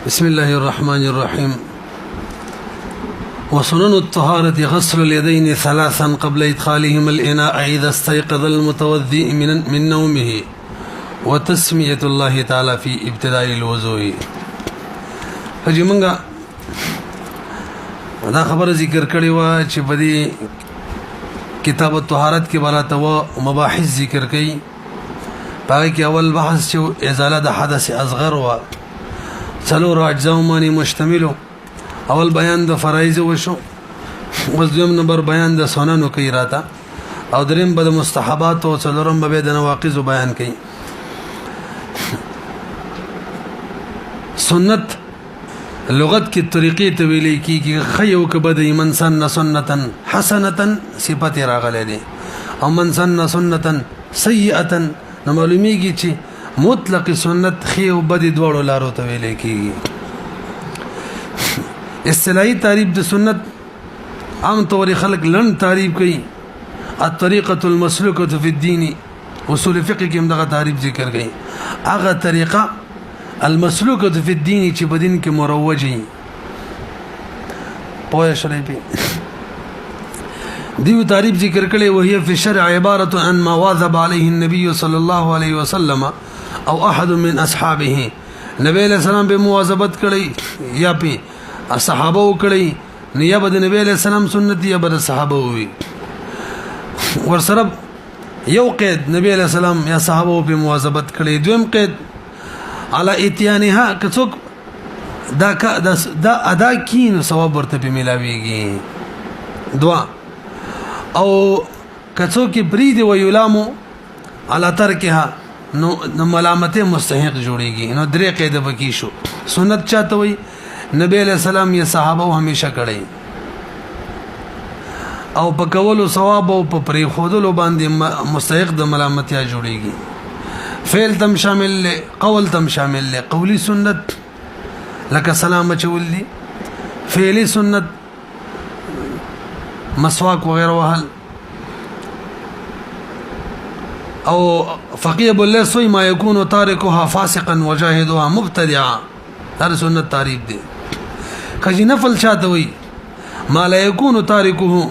بسم الله الرحمن الرحيم. وسنن الطهارة غسل اليدين ثلاثا قبل إدخالهما الإناء إذا استيقظ المتوضئ من نومه وتسمية الله تعالى في ابتداء الوضوء. فجمنگا دا خبر ذکر کړی و چې په دې کتاب الطهارت کې براته و مباحث ذکر کړي. پای کې اول بحث چې ازاله د حدث اصغر و څلور اجزاء باندې مشتمل. اول بیان د فرایض وشو، دویم نمبر بیان د سنن کوي راته، او دریم به د مستحبات او څلورم به د نواقض بیان کوي. سنت لغت کی طریقې ته ویلې کیږي خیو کبد من سن سنتا حسنتا صفت راغله دي، او من سن سنتا سیئه نو معلومیږي چې مطلق سنت خیو بد دوړو لارو ته ویلې کیږي. اصطلاحي تعریف د سنت عام طور خلق لن تعریف کوي. الطريقه المسلوكه في الدين اصول فقه کې هم دغه تعریف ذکر کوي. هغه طریقه المسلوكه في الدين چې په دین کې مروجي پوهه شری په دیو تعریف ذکر کړي. وهي في الشرع عباره عن ما واظب عليه النبي صلى الله عليه وسلم او احد من اصحابه. نبی علیہ السلام به مواظبت کړي یا په صحابه وکړي، نه به د نبی علیہ السلام سنت یا به د صحابه وي. ورسره یو قید نبی علیہ السلام یا صحابه په مواظبت کړي. دویم قید على اتيانها کڅوک دا ادا کین ثواب ورته په ملاويږي. دعا او کڅوک برید و یلامو على ترکها نو ملامت مستحق جوړيږي. نو درې قید بکی شو. سنت چاته وي؟ نبی علیہ السلام یا صحابه همیشه کړي، او په کولو ثواب او په پری خودلو باندې مستحق د ملامتیا جوړيږي. فعل تم شامل له، قول تم شامل له. قولی سنت لکه سلام چول دي، فعلی سنت مسواک وغیرہ وهل. او فقيه بالله سوي ما يكون تاركها فاسقا وجاهدها مبتدعا. هر سنت تعریف دي. کجی نفل چاته وي ما لا يكون تاركه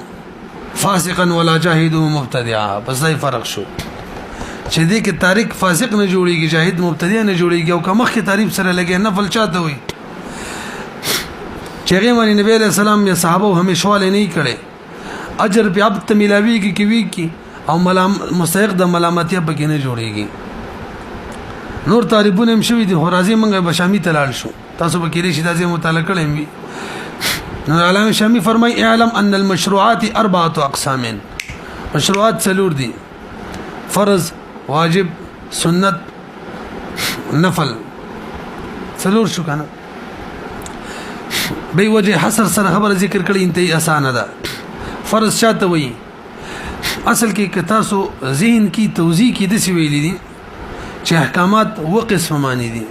فاسقا ولا جاهده مبتدعا. بس ځای فرق شو چې دې کې تاریخ فاسق نه جوړيږي، جاهد مبتدی نه جوړيږي. او کومخ کې تعریف سره لګي نفل چاته وي چې هغه باندې نبی عليه السلام یا صحابه همیشه ولې نه کړي، اجر په عبد ملاوي کی او مستحق د ملامتیا پکې نه جوړيږي. نور تعریفونه هم شوي دي. خرازي منګه بشامي تلال شو، تاسو به کېږي چې دا زه مطالعه کړم وي. نو علامه شامی فرمای اعلم ان المشروعات اربعه اقسام. مشروعات څلور دي: فرض، واجب، سنت، نفل. څلور شو کنه. به وجه حصر سره خبر ذکر کړي انتهي اسانه ده. فرض چاته وي؟ اصل کې که تاسو ذهن کی توضیح کی د سی ویلې دي چې احکامات و قسم معنی دي.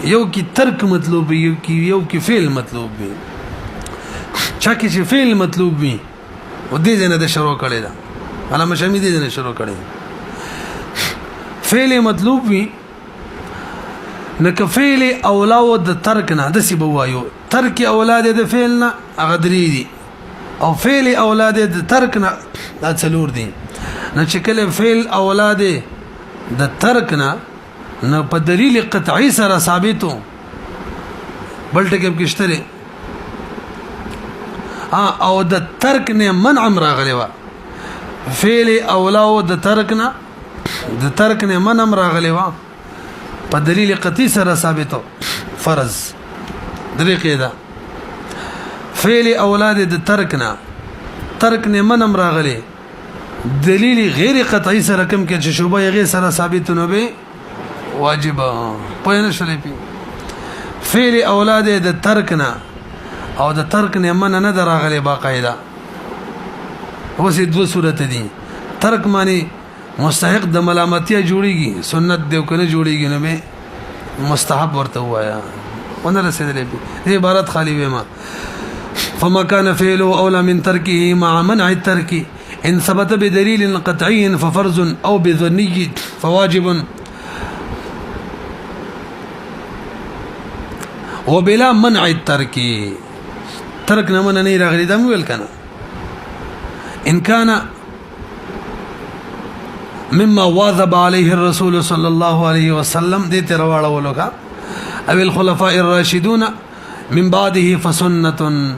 یو کی ترک مطلوب وي، یو کی فعل مطلوب وي. چا کې چې فعل مطلوب وي و دې نه د شروع کړي دا علامه شامی دې نه شروع کړي. فعل مطلوب وي نو که فعل اولاد د ترک نه د سی بوایو. ترک اولاد د فعل نه هغه درې دي، او فعل اولاد د ترک نه دا څلور دي. نو چې کله فعل اولاد د ترک نه په دلیل قطعی سره ثابتو بل ټکی کېشتره او د ترک نه منع راغلی و. فعل اولاد د ترک نه منع راغلی و په دلیل قطعی سره ثابتو. فرض درې قاعده فعل اولاد د ترک نه منع راغلی، دلیل غیر قطعی سره کوم کې چې شوبه غیر سره ثابت نه به واجب. پوه نه شولې پی فعل اولاد د ترک نه او د ترک نه منع نه دراغلی باقاعده. اوسې دوه صورت دي. ترک معنی مستحق د ملامتیا جوړيږي، سنت دیو کنه جوړيږي نه به مستحب ورته وایا. ونه رسیدلې دې عبارت خالی وېما. فما كان فعله اولى من تركه مع منع الترك ان ثبت بدليل قطعي ففرض او بظني فواجب وبلا منع الترك ترک نه من نه راغلی دا ویل کنه ان كان مما واظب عليه الرسول صلى الله عليه وسلم دې ترواړه ولوکا او الخلفاء الراشدون من بعده فسنه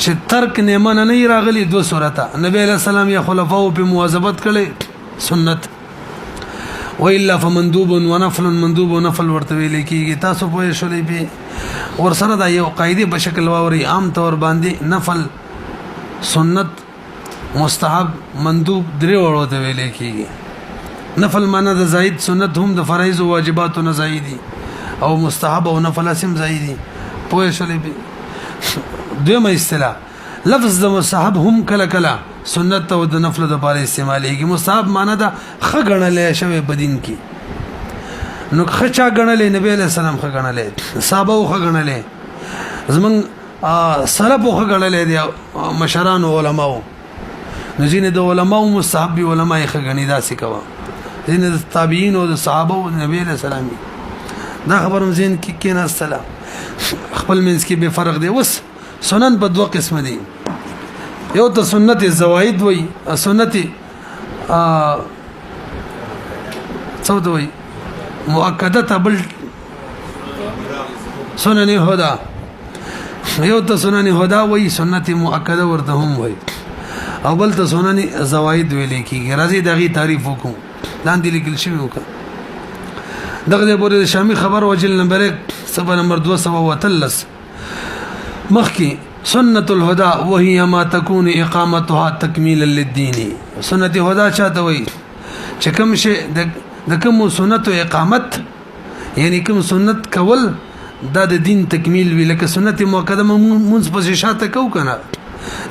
چې ترک نه من نه راغلی دو صورته نبی علیہ السلام یا خلفاء په مواظبت کړي سنت والا فمندوب ونفل مندوب ونفل ورته ویل کیږي تاسو په شولې به ور سره دا یو قاعده په شکل واوري عام طور باندې نفل سنت مستحب مندوب درې ورته ویل کیږي نفل معنا د زائد سنت هم د فرایض او واجبات نه زائدي او مستحب او نفل اسم زائدي په شولې به دویمه اصطلاح لفظ د مستحب هم کله کله سنت او د نفل د لپاره استعمالېږي مستحب معنا د خغړلې شوی بدین کی نو خچا غنلې نبی علیہ السلام خغړلې صحابه خغړلې زمون سلف خغړلې دي مشران علماء نو ځینې د علماء مستحب علماء خغنی داسې کوا ځینې د تابعین او د صحابه او نبی علیہ السلام دا خبرم زین کې نه السلام خپل منځ کې به فرق دی وس سنن په دوه قسم دي یو ته سنت زوائد وای سنت څه وای مؤکده بل سنن هدا یو ته سنن هدا وای سنت مؤکده ورته هم وای او بل ته سنن زوائد ویل کیږي راځي دغه تعریف وکم لاندې لیکل شوی وکم دغه پورې شامي خبر وجل نمبر 7 نمبر 213 مخکي سنة الهدى وهي ما تكون اقامتها تكميلا للدين سنة الهدى چاته وي چې کوم شي د کوم سنت او اقامت یعنی کوم سنت کول دا د دین تکمیل وی لکه سنت مؤکده منځ په شاته کو کنه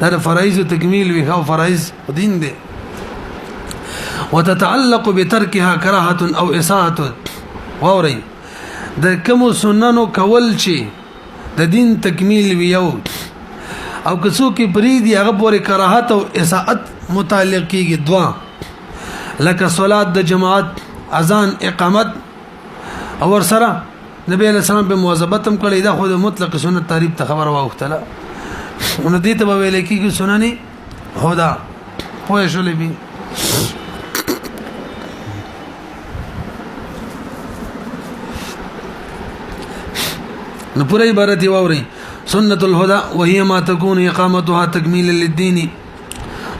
دا د فرایض تکمیل وی او فرایض دین دی وتتعلق بتركها كراهه او اساءه ووري د کوم سننو کول شي د دین تکمیل ویو او کسو کې پریدي هغه پورې کراهت او اساءت متعلق کیږي دعا لکه صلات د جماعت اذان اقامت او ور سره نبی علیہ السلام په مواظبت هم کړی دا خو د مطلق سنت تعریف ته خبر واوختله نو دې ته ویل کیږي سنن هدا پوه شولې بي نو پوره عبارت واوري سنة الهدى وهي ما تكون إقامتها تكميلا للدين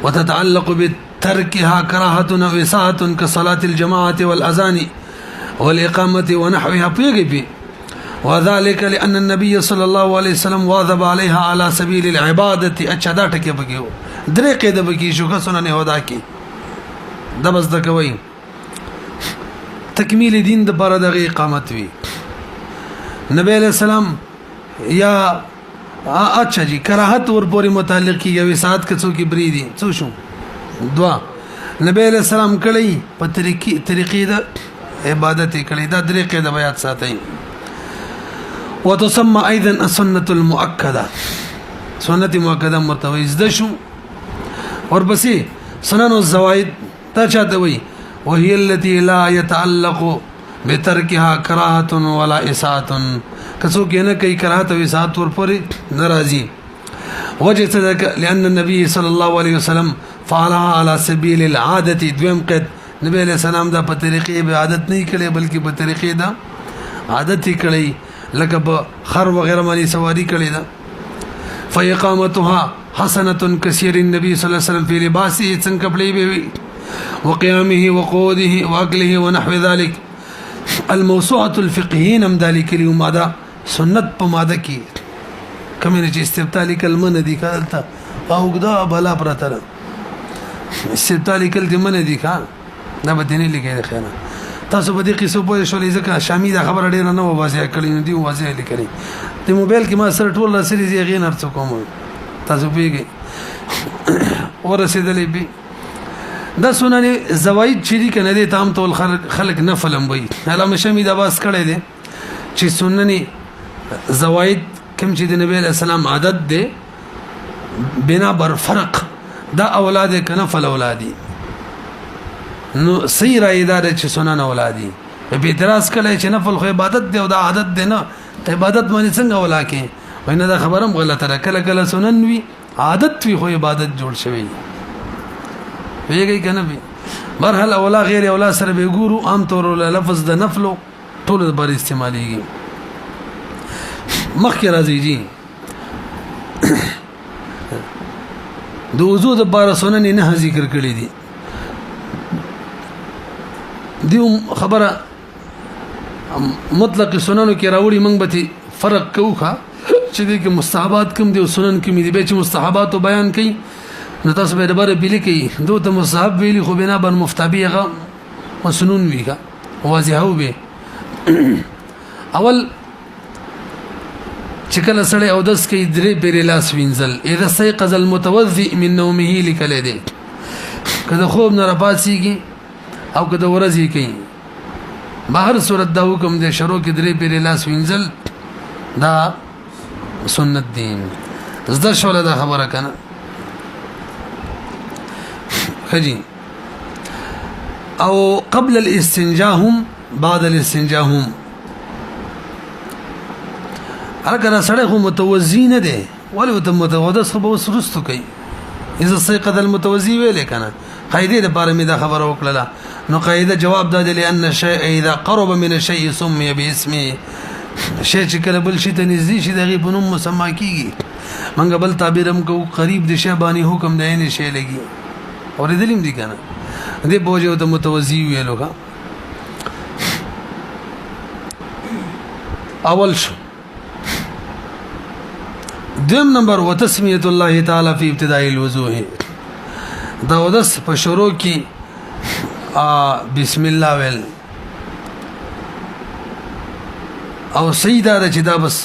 وتتعلق بتركها كراهة أو إساءة كصلاة الجماعة والأذان والإقامة ونحوها بيغبي وذلك لأن النبي صلى الله عليه وسلم واظب عليها على سبيل العبادة أشهداتك بكيو دريق يد بكي شو كسنن هداكي دبس دكوي تكميل دين دبر دغه اقامت وي نبی علیہ السلام یا اچھا جی کراہت ور پوری متعلق کی یو سات کڅو کی بریدي څو شو دعا نبی علیہ السلام کړي په طریقې د عبادت کړي دا طریقې د بیات ساتي وتسمى ايضا السنه المؤكده سنت مؤکده مرتویز د شو ورپسې سنن الزوائد تا چاته وي وهي التي لا يتعلق بترکها کراهه ولا اساءه کسو کې نه کوي کراهت او اساءت ورپورې ناراضي وجه ذلك لان النبي صلى الله عليه وسلم فعلها على سبيل العاده دویم قد نبی علیہ السلام دا په طریقې به عادت نه کړي بلکې په طریقې دا عادت کړي لکه په خر وغیرہ باندې سواری کړي دا فاقامتها حسنه كثير النبي صلى الله عليه وسلم في لباسه څنګه کپڑے به وقيامه وقوده واكله ونحو ذلك الموسوعه الفقهين هم ذلك اليوم ماده سنت په ماده کې کومه چې استبتالي کلمه نه دي کالته او دا بلا پرته استبتالي کلمه نه دي کال دا به دیني لیکي خیانه تاسو په دې قصو په شولې ځکه شامي دا خبر ډیر نه واضح کړی نه دی واضح لیکلي د موبایل کې ما سره ټول سری زی غین ارڅ کوم تاسو پیږي ورسېدلې به دا سنن زوائد چې دي کنه دي تام ټول خلق نفلم وي علامه شمی دا باس کړی دي چې سنن زوائد کوم چې د نبی علیہ السلام عادت دي بنا بر فرق دا اولاد کنه فل اولادي نو صحیح را اداره چې سنن اولادي په اعتراض کړي چې نفل خو عبادت دی او دا عادت دی نه عبادت باندې څنګه ولا کې وینه دا خبرم غلطه ده کله کله سنن وی عادت وی خو عبادت جوړ شوی ویږي کنه به مرحله اولا غیر اولا سره به ګورو عام طور لفظ د نفل ټول بر استعماليږي مخکې راځي جی د وضو د بار سنن نه ذکر کړی دي دیو خبره مطلق سننو کې راوړي موږ به فرق کوخه چې د مستحبات کوم دي او سنن کوم دي به چې مستحبات بیان کړي نو تاسو به دبره بلی کوي دوه ته مستحب ویلي خو بنا بر مفتابیغه مسنون ویګه واضحه به اول چې کله سړی او داس کوي درې پیر لاس وینځل اذا سيقظ المتوضئ من نومه لیکل دي کله خوب نه راپاسيږي او کله ورځي کوي بهر صورت دا حکم دې شروع کې درې پیر لاس وینځل دا سنت دین زده شوله دا خبره کنه خجي او قبل الاستنجاء هم بعد الاستنجاء هم اگر سړی خو متوضی نه دی ولې ته متوضی خو به سرستو کوي اذا سيقظ المتوضي ویل کنه قاعده د باره می دا خبره وکړه نو قاعده جواب دا دی لئن الشيء اذا قرب من الشيء سمي باسمه شی چې کله بل شي ته نږدې شي دغه په نوم مسما کیږي منګ بل تعبیر هم کو قریب د شی باندې حکم دی نه شی لګي اوریدلیم دي کنه دې بوجو ته متوضی ویلو کا اول شو دیم نمبر وتسمیه الله تعالی فی ابتداء الوضوء دا ودس په شروع کې بسم الله ویل او سیدا د چې دا بس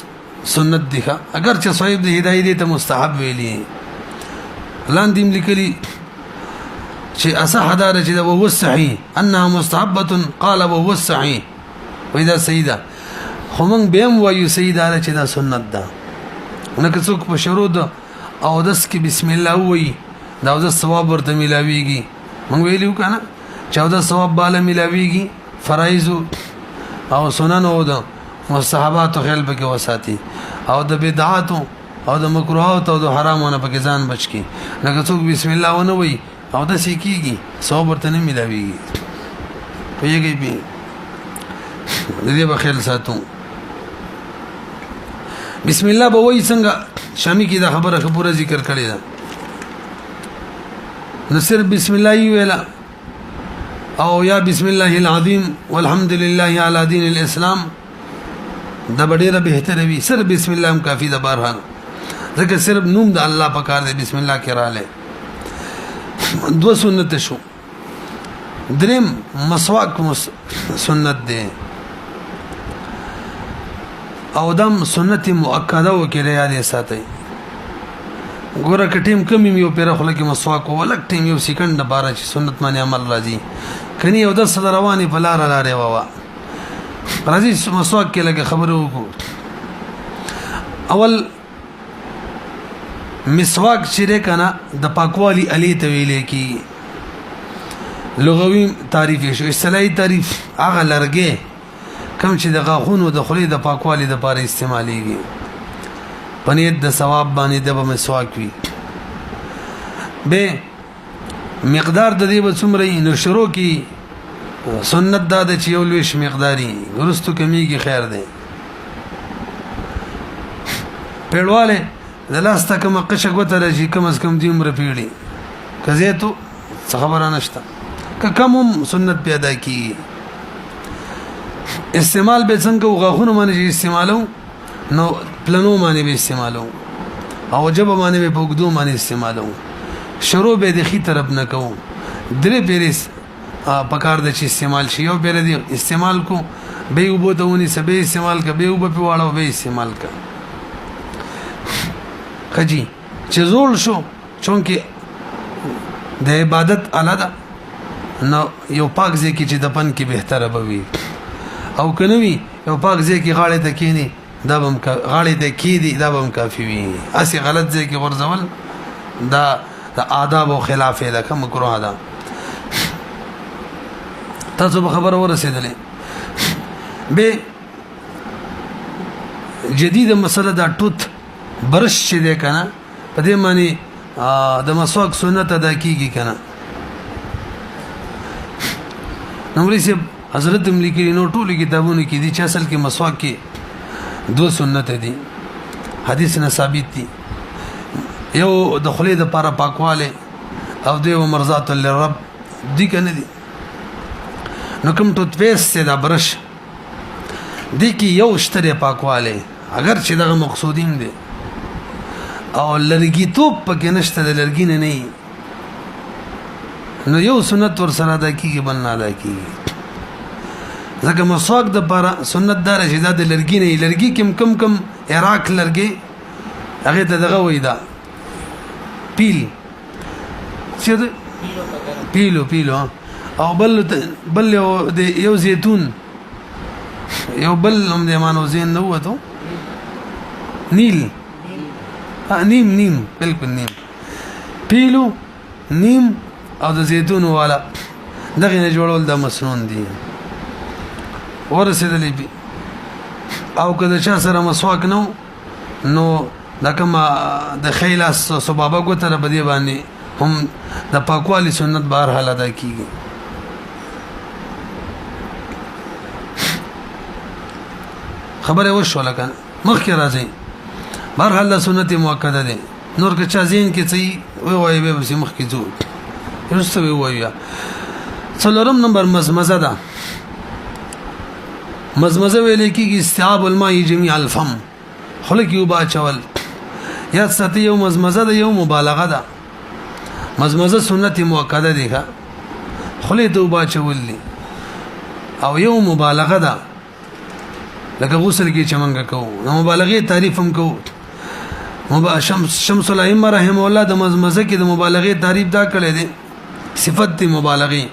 سنت دی اگر چې صاحب د هدایت ته مستحب ویلی لاندې لیکلی چې اصح دار چې دا وهو صحیح انها مستحبه قال وهو صحیح واذا سیدا خو موږ به وایو سیدا چې دا سنت ده نو څوک په شروع د او داس کې بسم الله وایي دا د ثواب ورته ملاويږي موږ ویلو کنه چې دا ثواب بالا ملاويږي فرایض او سنن او د مستحبات خیال پکې وساتي او د بدعات او د مکروهات او د حرامونو پکې ځان بچ کی لکه څوک بسم الله ونه وایي او د سکیږي ثواب ورته نه ملاويږي پیږي به دې په خیال ساتو بسم الله به وایي څنګه شامی کې دا خبره پورا ذکر کړی ده نو صرف بسم الله ویلا او یا بسم الله العظیم والحمد لله علی دین الاسلام دا ډیره بهتره وي صرف بسم الله هم کافی ده بارها ځکه صرف نوم د الله په کار دی بسم الله کې رااله دو سنت شو دریم مسواک سنت دی او دم سنت مؤکده وکړه یاد ساتي ګوره کټیم کم یو پیر خلک کې مسواک ولک ټیم یو سکند لپاره چې سنت باندې عمل راځي کني یو د صدر رواني په لار لارې ووا راځي مسواک کې لګه خبرو وکړو اول مسواک چې کنه د پاکوالي علي ته ویلې کی لغوي تعریف شو اصطلاحي تعریف هغه لرګي کم چې د غاخونو د خولې د پاکوالي د لپاره استعماليږي پنیت د ثواب باندې د مسواک وی به مقدار د دې وڅومره نو شروع کی سنت دا د چیول وش مقداري ورستو کمیږي خیر دی پیړواله د لاس تک مقشه غوته راځي کم از کم دی عمر پیړي کزه ته خبره نشته که کوم سنت پیدا کی استعمال به څنګه غاخونه باندې استعمالو نو پلانو باندې به استعمالو او جب باندې به بوګدو باندې استعمالو شروع به د خي طرف نه کوم درې پیریس پکار د چی استعمال شي او بیر دی استعمال کو به وبو ته سبه استعمال کا به وب په واړو به استعمال کا خجی چې زول شو چونکه د عبادت اعلی نو یو پاک ځکه چې دپن کې بهتره بوي او کنوي یو پاک ځکه غاړه ته کینی دا بم غاړه ته کیدی دا بم کافی وي اسی غلط ځکه ورزول دا د آداب او خلاف ده کوم مکروه ده تاسو به خبر ورسېدلې به جدید مسله دا ټوت برش چې دی کنه په دې معنی د مسواک سنت ادا کیږي کنه نو لري حضرت ملکی نو ټول کتابونو کې دي چې اصل کې مسواک کې دو سنت دي حدیث نه ثابت دي یو د خلی د لپاره پاکواله او دیو مرضات للرب دي کنه دي نو کوم ټوت پیسټ دا برش دي کې یو شتره پاکواله اگر چې دغه مقصودین دي او لرګي توپ پکې نشته د لرګي نه نو یو سنت ور سره ادا کیږي بل نه ادا کیږي ځکه مسواک د لپاره سنت دار چې د لرګي نه لرګي کم عراق لرګي هغه ته دغه وې دا پیل چې پیلو او بل یو زیتون یو بل هم د مانو زین نو وته نیل نیم بالکل نیم پیلو نیم او د زیتون والا دغه نه جوړول د مسنون دي ورسېدلې او کله چې سره مسواک نو دا کومه د خیله سبابه ګوتره بدی باندې هم د پاکوالي سنت بهر حال ادا کیږي خبره وشو لکه مخکې راځي بهر حال سنت مؤکده دي نور که چا زین کې څه وای به مخکې ځو رسته وایي څلورم نمبر مزمزه ده مزمزه ویل کېږي استعاب الماء جميع الفم خلق یو با چول یا ستې یو مزمزه ده یو مبالغه ده مزمزه سنت مؤکده دي ښه خلې ته با چول او یو مبالغه ده لکه غسل کې چمنګ کو نو مبالغه تعریف هم کو شمس الائمه رحم الله د مزمزه کې د مبالغه تعریف دا کړی دي صفت دی مبالغه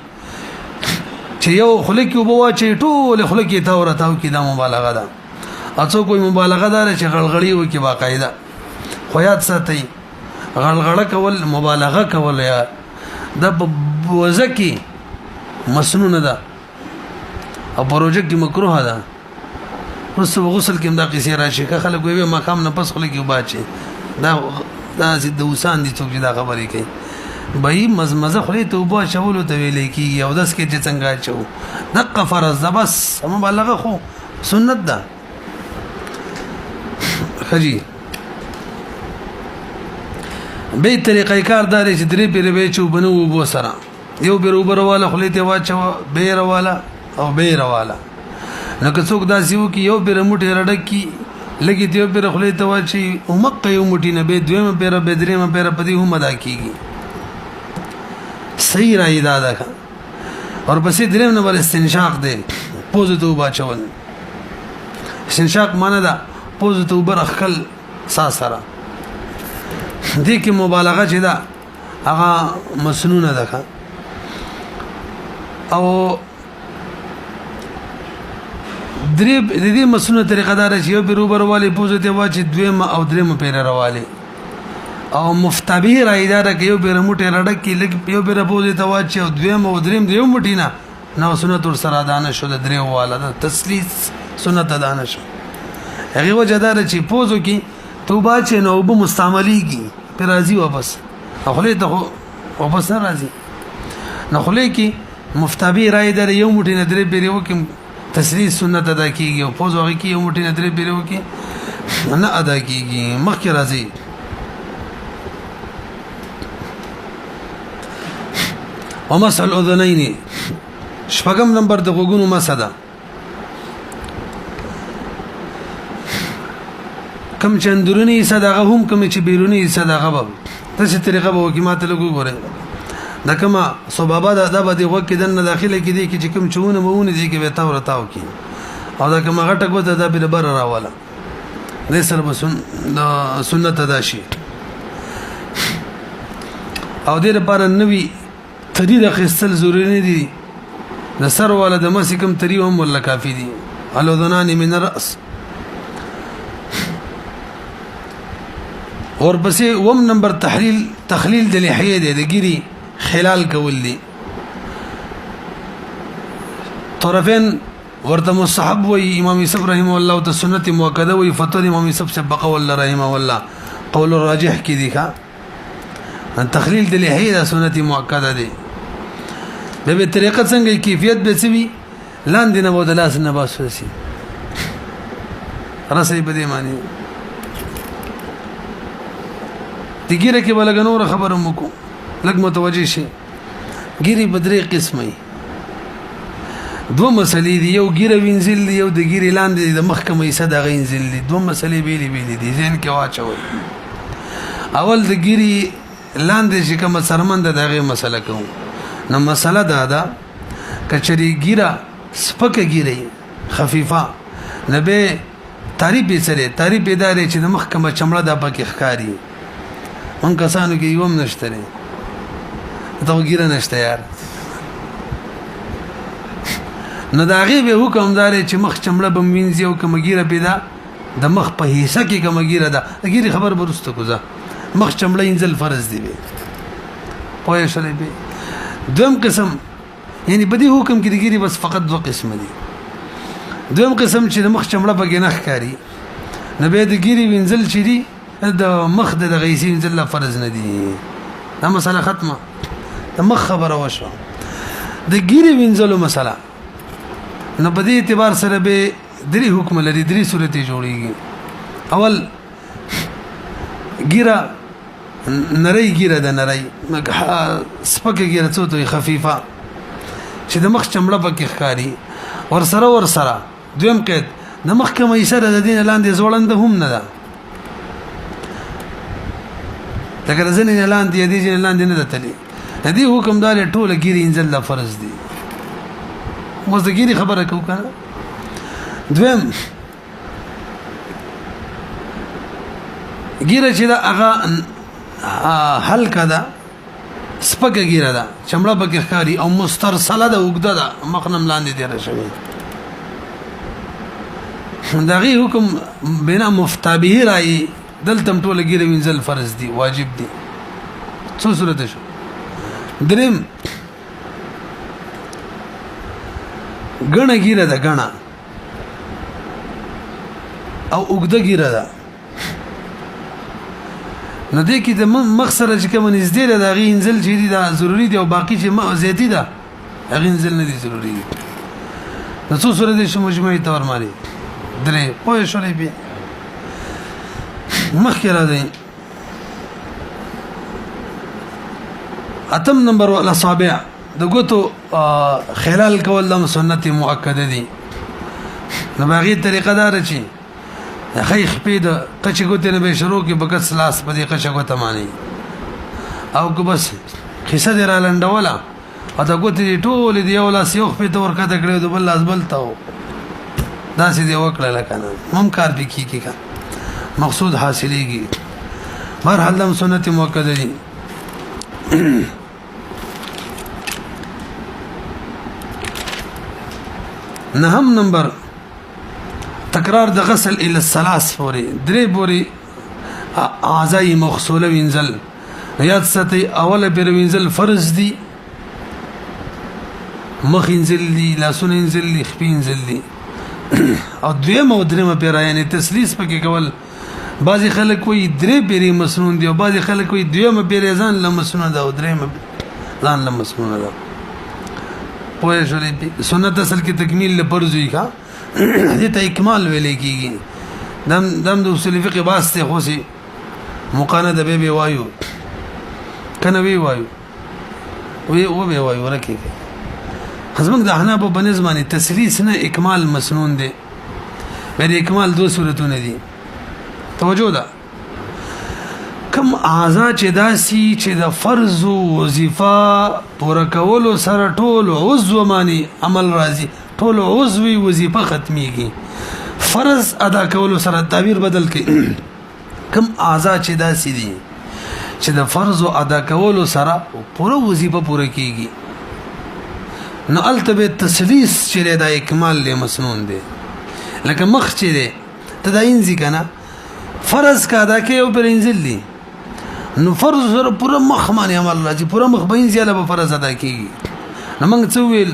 چې یو خلک یو بوا چې ټول خلک ته ورتاو کې دا مبالغه ده اڅو کوئی مبالغه دار چې غلغړی وکي باقاعده خو یاد ساتي غلغړه کول مبالغه کول یا د وزکی مسنون ده او پروژه کې مکروه ده پس غسل کې دا قصې راشي که خلک وي مقام نه پس خلک یو باچي دا زید وسان دي څوک دا خبرې کوي بای مزمزه خلی ته وبا شول ته ویلې کی یو داس کې چې څنګه چو دغه فرض ده بس مبالغه خو سنت ده خجی به طریقې کار داري چې درې پیری به چو بنو وبو سره یو بیروبر والا خلی ته واچو بیر والا او بیر والا نو که څوک داسې وو کې یو بیر موټی رډک کی لګي ته بیر خلی ته واچي او مکه یو موټی نه به دویمه بیر به درېمه بیر پدې هم ادا کیږي صحیح رائے دادا کا اور پسې دریم نمبر استنشاق دی پوز ته باچول استنشاق معنی دا پوز ته برخل ساسره دې کې مبالغه چې دا هغه مسنونه ده او درې دې مسنونه طریقه دار چې یو بیروبر والی پوز ته واچي دویم او دریم پیر رواله او مفتبی رایدار کې یو بیر موټی رډک کې لګ یو بیر بوزي ته واچي او دویم او دریم دیو موټی نه نو سنت ور سره دانه شو د درې والا د تسلیث سنت دانه شو هغه وجدار چې پوزو کې توبه چې نو به مستعمليږي پر راضي واپس خپل ته واپس نه راضي نو خپل کې مفتبی رایدار یو موټی نه درې بیر وکم تسلیث سنت ادا کیږي او پوزو هغه کې یو موټی نه درې بیر وکي نه ادا کیږي مخکې راضي ومسح الاذنين شپږم نمبر د غوګونو مسدا کم چندرونی صدقه هم کم چې بیرونی صدقه به تاسو طریقه به حکومت له ګوره دا کما سبابه دا به وګ کې دنه داخله کې دي چې کوم چونه مونه دي کې به تا ورتاو کې او دا کما غټه کوته دا به بر راواله دې سره به سنت ادا شي او دې لپاره نوې تری د خستل ضروري نه دي د سر ولا د مسکم تری هم ولا کافی دي الاذنان من الراس اور پسې وم نمبر تخلیل د لحیه دی د ګيري خلال کول دي طرفین ورته مستحب وي امام یوسف رحمه الله ته سنت مؤکده وي فتوی امام یوسف سے بقول رحمه الله قول الراجح کی دی کا تخلیل د لحیه سنت مؤکده دی به طریقه څنګه کیفیت به سوي لاندې نه بود لاس نه باسوسی رسې بده معنی دګیره کې بلګنور خبره مکو لګ متوجي شي ګيري بدري قسمه دو مسلې دی یو ګیره وینځل دی یو د ګیره لاندې د محکمې صدا غینځل دي دو مسلې بیلې بیلې دي ځین کې واچول اول د ګیره لاندې چې کوم سرمند دغه مسله کوم نو مسله دا ده کچري ګیره سپکه ګیره خفيفه نبه تعریف به سره تعریف ادارې چې د محکمه چمړه د پکې ښکاری مون کسانو کې یوم نشته نه دا ګیره نشته یار نو دا غي به حکم دار چې مخ چمړه بم وینځي او کوم ګیره پیدا د مخ په حصہ کې کوم ګیره ده ګیره خبر برسته کوزه مخ چمړه انزل فرض دی پوهه شلې به دوم قسم یعنی بدی حکم کې د ګیره بس فقط دو قسم دي دوم قسم چې د مخ چمړه په گناه ښکاری نه به د ګیره وینځل چې دي د مخ د غیسی انزل فرض نه دي دا مسله ختمه د مخ خبره وشو د ګیره وینځلو مسله نو په دې اعتبار سره به درې حکم لري درې صورتې جوړيږي اول ګیره نری ګیره د نری سپکه ګیره څه ته خفيفه چې د مخ چمړه پکې ښکاری ور سره دویم قید د مخ کومه سره د دین لاندې زوړند هم نه ده لکه ځنې لاندې دې لاندې نه ده تللی دې حکم دار ټوله ګیره انزل د فرض دي مزدګيري خبره کو کنه دویم ګیره چې دا هغه حل کده سپکه ګیره ده چمړه پکې ښکاری او مسترسله ده وګده ده مخنم لاندې دی راشوي دغه حکم بنا مفتابه راي دلته ټوله ګیره وینځل فرض دي واجب دي څو صورت شو دریم غنه ګیره ده غنه او وګده ګیره ده نو دې کې د مخسره چې کوم نږدې ده غي انزل چې دي دا ضروری دي او باقی چې ما زیاتی ده غي انزل نه دي ضروری دي نو څو سره دې مجموعي تور ماري درې پوه شولې به مخکې را دي اتم نمبر الاصابع د ګوتو خلال کول د سنت مؤکده دي نو باغی طریقه دار چی خیخ پید قچ ګوتې نه به شروع کې بکس لاس په دې قچ ګوته مانی او کو بس خسه در لنډولا او دا ګوتې ټول دی یو لاس یو په تور کته کړو د بل لاس بلتاو دا سې دی وکړه لکنه هم کار به کی کا مقصود حاصلېږي مرحله د سنت مؤکده دي نهم نمبر تکرار د غسل الى الثلاث فوري درې بوري اعضاء مغسوله وینځل یاد ساتي اوله پر وینځل فرض دي مخ وینځل دي لاسونه وینځل دي خپې وینځل دي او دویمه او درېمه پر یعنی تسلیث پکې کول بعضی خلک وایي درې پیری مسنون دي او بعضی خلک وایي دویمه پیر ځان لمسنون ده او درېمه ځان لمسنون ده پوهه شولې سنت اصل کې تکمیل لپاره وی کا دې ته اکمال ویل کېږي دم د اصول فقه واسطه خو سي مقانده به وایو کنه وی وایو وی او به وایو ورکه حزمک د احناف په بنظمانه تسلیث نه اکمال مسنون دي بل اکمال دو صورتونه دي توجه ده کم اعضاء چې داسي چې د فرض او وظیفه پوره کولو سره ټول عضو معنی عمل راځي ټول عضو وظیفه ختميږي فرض ادا کولو سره تعبیر بدل کړي کم اعضاء چې داسي دي چې د فرض ادا کولو سره پوره وظیفه پوره کیږي نو التبه تسلیث چې د اکمال له مسنون دي لکه مخ چې دي تداین ځکه فرض کا ادا کوي او پر انزل دي نو فرض سره پوره مخ باندې عمل راځي پوره مخ باندې زیاله به فرض ادا کیږي نو موږ څه ویل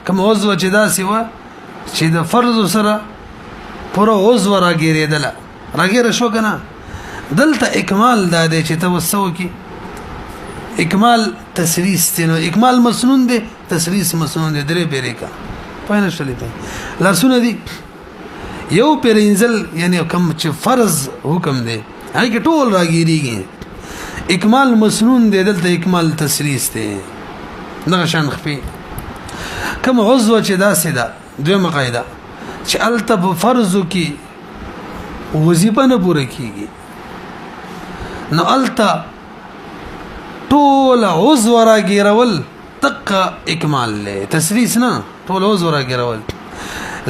کوم عضو چې داسې و چې د فرض سره پوره عضو راګیرېدله راګیره شو که نه دلته اکمال دا دی چې توسو کی اکمال تسلیس دی نو اکمال مسنون دی تسلیس مسنون دی درې پیری کا پاینه شلې ته لاسونه دی یو پرینزل یعنی کم چې فرض حکم دی هغه کې ټول راګیریږي اکمال مسنون دی دلته اکمال تسلیس دی دغه شان خفي کوم عضو چې داسې ده دویمه قاعده چې الته په فرضو کې وظیفه نه پوره کیږي نو الته ټول عضو راګیرول تقه اکمال له تسلیس نه ټول عضو راګیرول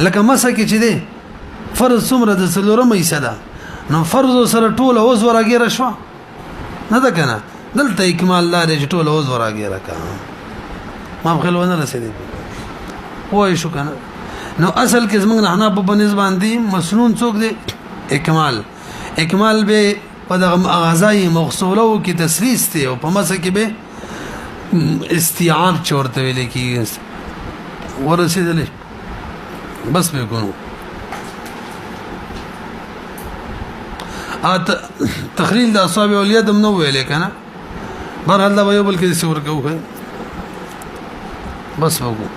لکه مسه کې چې دی فرض څومره د څلورمه حصہ ده نو فرض سره ټول عضو راګیره شو نه ده کنه دلته اکمال لري چې ټول عضو راګیره کا ما بخل ونه رسیدي وای شو کنه نو اصل کې زمونږ نه حنا په نسبت باندې مسنون څوک دی اکمال به په دغه اغازای مغسوله او کې تسلیس دی او په مسه کې به استیعاب چورته ویل کی ورسېدلې بس به کوو تخلیل د اصابع اليد نو ویل کنه بهر الله به یو بل کې څور کوو بس وګو